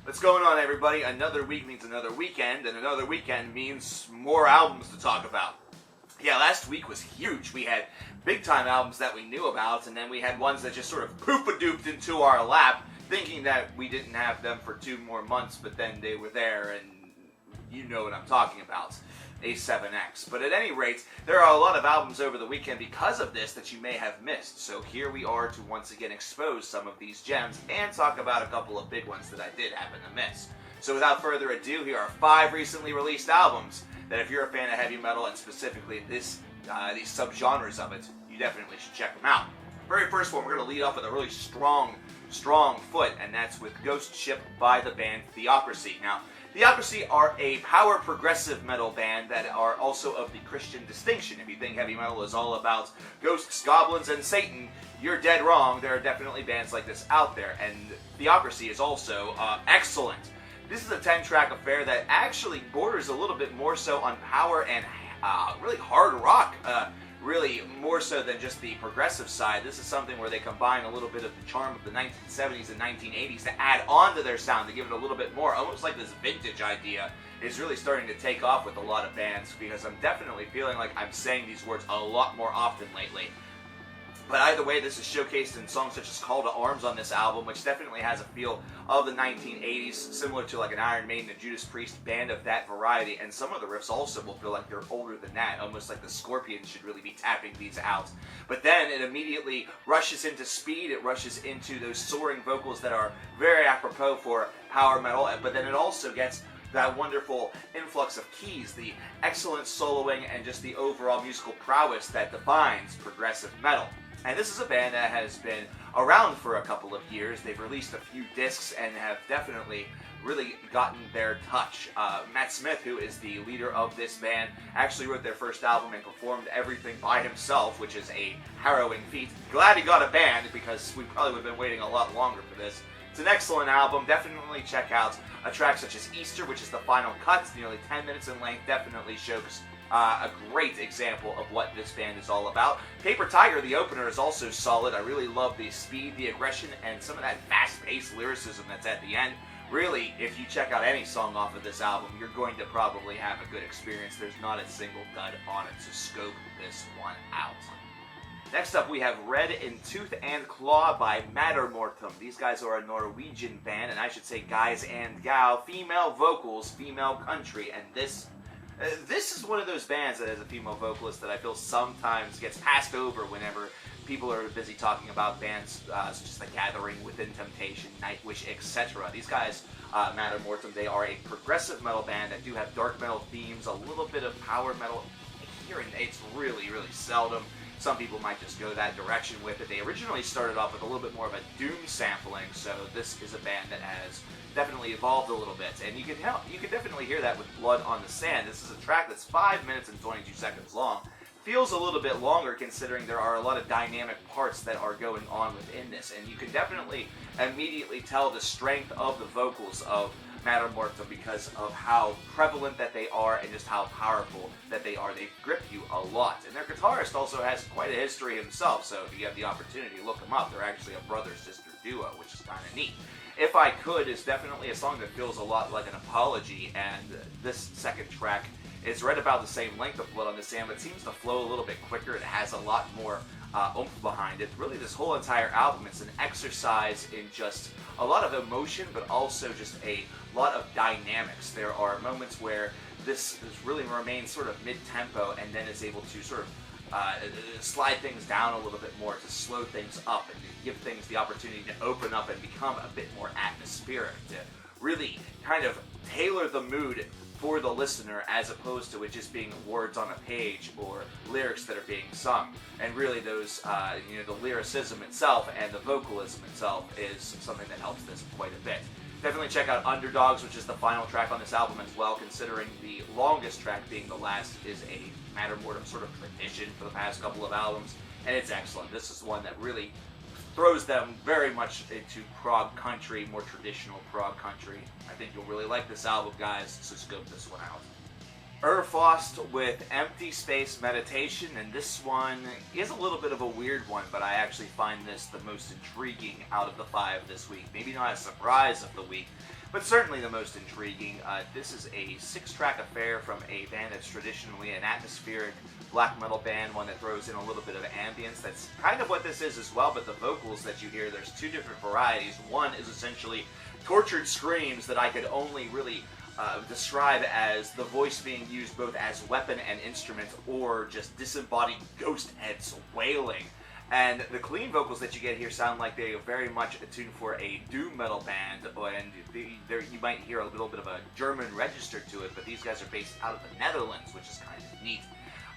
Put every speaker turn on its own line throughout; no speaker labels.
What's going on, everybody? Another week means another weekend, and another weekend means more albums to talk about. Yeah, last week was huge. We had big-time albums that we knew about, and then we had ones that just sort of poof-a-dooped into our lap, thinking that we didn't have them for 2 more months, but then they were there, and you know what I'm talking about. A7X. But at any rate, there are a lot of albums over the weekend because of this that you may have missed. So here we are to once again expose some of these gems and talk about a couple of big ones that I did happen to miss. So without further ado, here are 5 recently released albums that if you're a fan of heavy metal and specifically these subgenres of it, you definitely should check them out. Very first one, we're going to lead off with a really strong foot, and that's with Ghost Ship by the band Theocracy. Now, Theocracy are a power progressive metal band that are also of the Christian distinction. If you think heavy metal is all about ghosts, goblins, and Satan, you're dead wrong. There are definitely bands like this out there, and Theocracy is also excellent. This is a 10-track affair that actually borders a little bit more so on power and really hard rock, really more so than just the progressive side. This is something where they combine a little bit of the charm of the 1970s and 1980s to add on to their sound, to give it a little bit more. Almost like this vintage idea is really starting to take off with a lot of bands, because I'm definitely feeling like I'm saying these words a lot more often lately. But either way, this is showcased in songs such as Call to Arms on this album, which definitely has a feel of the 1980s, similar to like an Iron Maiden, a Judas Priest band of that variety, and some of the riffs also will feel like they're older than that, almost like the Scorpions should really be tapping these out. But then it immediately rushes into speed, it rushes into those soaring vocals that are very apropos for power metal, but then it also gets that wonderful influx of keys, the excellent soloing, and just the overall musical prowess that defines progressive metal. And this is a band that has been around for a couple of years. They've released a few discs and have definitely really gotten their touch. Matt Smith, who is the leader of this band, actually wrote their first album and performed everything by himself, which is a harrowing feat. Glad he got a band, because we probably would have been waiting a lot longer for this. It's an excellent album. Definitely check out a track such as Easter, which is the final cut. It's nearly 10 minutes in length. Definitely shows a great example of what this band is all about. Paper Tiger, the opener, is also solid. I really love the speed, the aggression, and some of that fast-paced lyricism that's at the end. Really, if you check out any song off of this album, you're going to probably have a good experience. There's not a single dud on it, so scope this one out. Next up, we have Red in Tooth and Claw by Mortem. These guys are a Norwegian band, and I should say guys and gal, female vocals, female country, and this is one of those bands that has a female vocalist that I feel sometimes gets passed over whenever people are busy talking about bands such as The Gathering, Within Temptation, Nightwish, etc. These guys, Mortem, they are a progressive metal band that do have dark metal themes, a little bit of power metal here, and it's really, really seldom. Some people might just go that direction with it. They originally started off with a little bit more of a doom sampling, so this is a band that has definitely evolved a little bit, and you can definitely hear that with Blood on the Sand. This is a track that's 5 minutes and 22 seconds long. Feels a little bit longer considering there are a lot of dynamic parts that are going on within this, and you can definitely immediately tell the strength of the vocals of Mortem because of how prevalent that they are and just how powerful that they are. They grip you a lot. And their guitarist also has quite a history himself, so if you have the opportunity, look them up. They're actually a brother-sister duo, which is kind of neat. If I Could is definitely a song that feels a lot like an apology, and this second track is right about the same length of Blood on the Sand, but seems to flow a little bit quicker. It has a lot more oomph behind it. Really, this whole entire album is an exercise in just a lot of emotion, but also just a lot of dynamics. There are moments where this really remains sort of mid-tempo and then is able to sort of slide things down a little bit more, to slow things up and to give things the opportunity to open up and become a bit more atmospheric, to really kind of tailor the mood for the listener, as opposed to it just being words on a page or lyrics that are being sung. And really those, the lyricism itself and the vocalism itself is something that helps this quite a bit. Definitely check out Underdogs, which is the final track on this album as well, considering the longest track being the last is a Mortem sort of tradition for the past couple of albums, and it's excellent. This is one that really throws them very much into prog country, more traditional prog country. I think you'll really like this album, guys, so scope this one out. Urfaust with Empty Space Meditation, and this one is a little bit of a weird one, but I actually find this the most intriguing out of the 5 this week. Maybe not a surprise of the week, but certainly the most intriguing. This is a 6-track affair from a band that's traditionally an atmospheric black metal band, one that throws in a little bit of ambience. That's kind of what this is as well, but the vocals that you hear, there's 2 different varieties. One is essentially tortured screams that I could only really describe as the voice being used both as weapon and instrument, or just disembodied ghost heads wailing. And the clean vocals that you get here sound like they are very much attuned for a doom metal band, and you might hear a little bit of a German register to it, but these guys are based out of the Netherlands, which is kind of neat.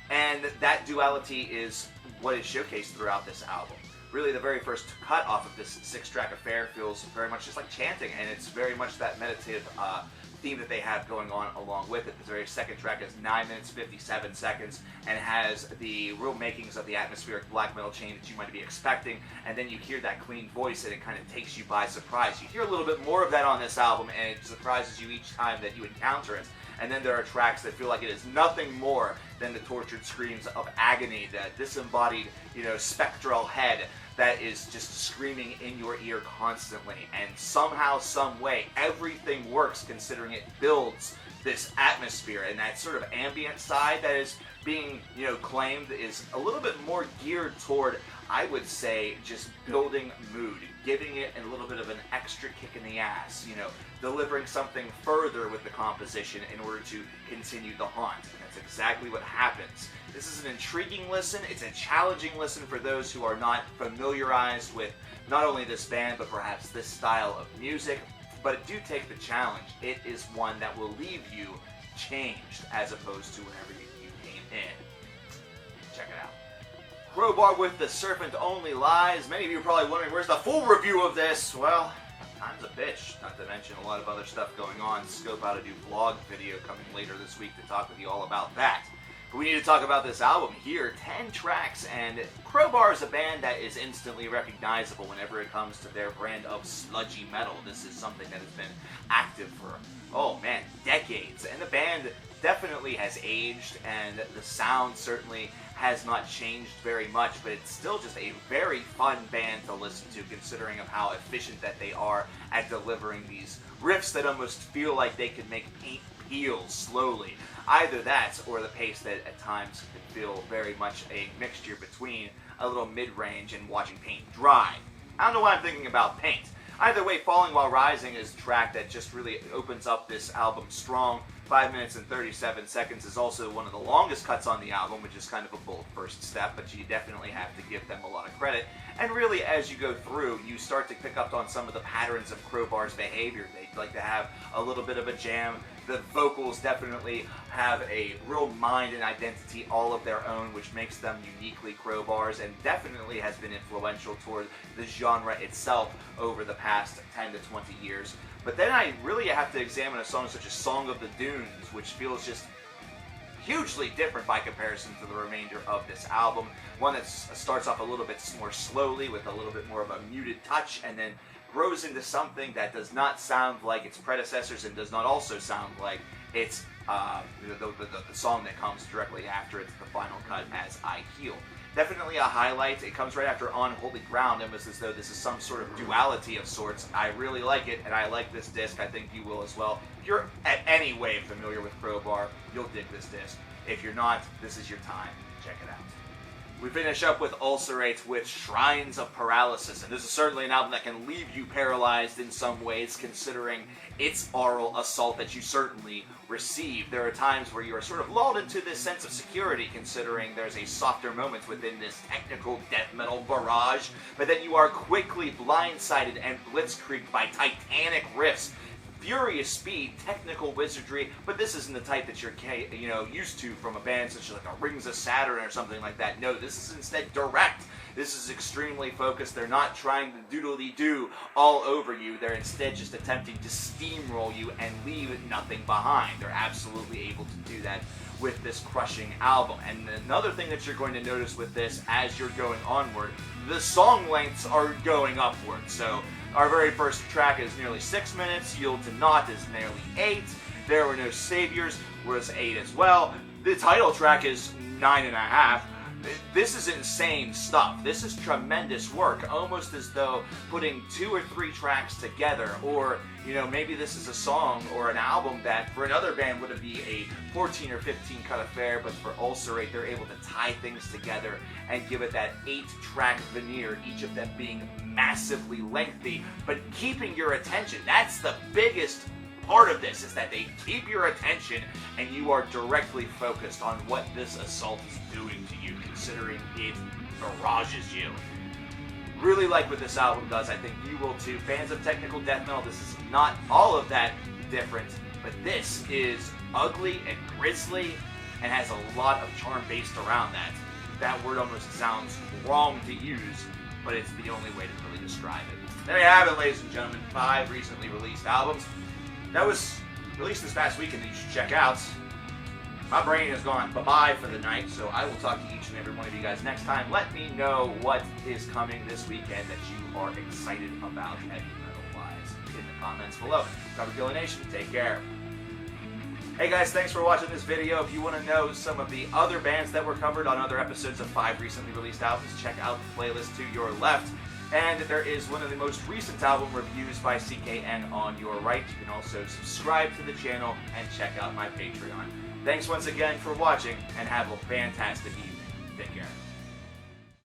And that duality is what is showcased throughout this album. Really, the very first cut off of this 6-track affair feels very much just like chanting, and it's very much that meditative theme that they have going on along with it. The very second track is 9 minutes 57 seconds and has the real makings of the atmospheric black metal chain that you might be expecting, and then you hear that clean voice and it kind of takes you by surprise. You hear a little bit more of that on this album, and it surprises you each time that you encounter it. And then there are tracks that feel like it is nothing more than the tortured screams of agony, that disembodied, spectral head that is just screaming in your ear constantly. And somehow, some way, everything works considering it builds this atmosphere, and that sort of ambient side that is being, claimed is a little bit more geared toward, I would say, just building mood, giving it a little bit of an extra kick in the ass, delivering something further with the composition in order to continue the haunt. And that's exactly what happens. This is an intriguing listen. It's a challenging listen for those who are not familiarized with not only this band, but perhaps this style of music. But do take the challenge. It is one that will leave you changed as opposed to whenever you came in. Check it out. Crowbar with The Serpent Only Lies. Many of you are probably wondering, where's the full review of this? Well, time's a bitch, not to mention a lot of other stuff going on. Scope out a new vlog video coming later this week to talk with you all about that. But we need to talk about this album here. 10 tracks, and Crowbar is a band that is instantly recognizable whenever it comes to their brand of sludgy metal. This is something that has been active for, decades. And the band definitely has aged, and the sound certainly has not changed very much, but it's still just a very fun band to listen to, considering of how efficient that they are at delivering these riffs that almost feel like they could make paint peel slowly. Either that, or the pace that at times can feel very much a mixture between a little mid-range and watching paint dry. I don't know why I'm thinking about paint. Either way, Falling While Rising is a track that just really opens up this album strong. 5 minutes and 37 seconds is also one of the longest cuts on the album, which is kind of a bold first step, but you definitely have to give them a lot of credit. And really, as you go through, you start to pick up on some of the patterns of Crowbar's behavior. They like to have a little bit of a jam. The vocals definitely have a real mind and identity all of their own, which makes them uniquely Crowbar's, and definitely has been influential toward the genre itself over the past 10 to 20 years. But then I really have to examine a song such as Song of the Dunes, which feels just hugely different by comparison to the remainder of this album. One that starts off a little bit more slowly with a little bit more of a muted touch, and then grows into something that does not sound like its predecessors and does not also sound like it's the song that comes directly after it's the final cut as I Heal. Definitely a highlight. It comes right after On Holy Ground, almost as though this is some sort of duality of sorts. I really like it, and I like this disc. I think you will as well. If you're at any way familiar with Crowbar, you'll dig this disc. If you're not, this is your time. Check it out. We finish up with Ulcerate with Shrines of Paralysis, and this is certainly an album that can leave you paralyzed in some ways, considering its aural assault that you certainly receive. There are times where you are sort of lulled into this sense of security, considering there's a softer moment within this technical death metal barrage, but then you are quickly blindsided and blitzkrieged by titanic riffs, furious speed, technical wizardry, but this isn't the type that you're used to from a band such as like a Rings of Saturn or something like that. No, this is instead direct. This is extremely focused. They're not trying to doodly-doo all over you. They're instead just attempting to steamroll you and leave nothing behind. They're absolutely able to do that with this crushing album. And another thing that you're going to notice with this as you're going onward, the song lengths are going upward. So our very first track is nearly 6 minutes. Yield to Naught is nearly 8. There Were No Saviors was 8 as well. The title track is 9.5. This is insane stuff. This is tremendous work, almost as though putting 2 or 3 tracks together, or, you know, maybe this is a song or an album that for another band would be a 14 or 15 cut affair, but for Ulcerate, they're able to tie things together and give it that 8-track veneer, each of them being massively lengthy, but keeping your attention. That's the biggest part of this, is that they keep your attention and you are directly focused on what this assault is doing to you, considering it barrages you. Really like what this album does. I think you will too. Fans of technical death metal, this is not all of that different, but this is ugly and grisly and has a lot of charm based around that. That word almost sounds wrong to use, but it's the only way to really describe it. There you have it, ladies and gentlemen. 5 recently released albums that was released this past weekend that you should check out. My brain has gone bye-bye for the night, so I will talk to each and every one of you guys next time. Let me know what is coming this weekend that you are excited about heavy metal-wise in the comments below. Coverkillernation, take care. Hey guys, thanks for watching this video. If you want to know some of the other bands that were covered on other episodes of 5 recently released albums, check out the playlist to your left. And there is one of the most recent album reviews by CKN on your right. You can also subscribe to the channel and check out my Patreon. Thanks once again for watching, and have a fantastic evening. Take care.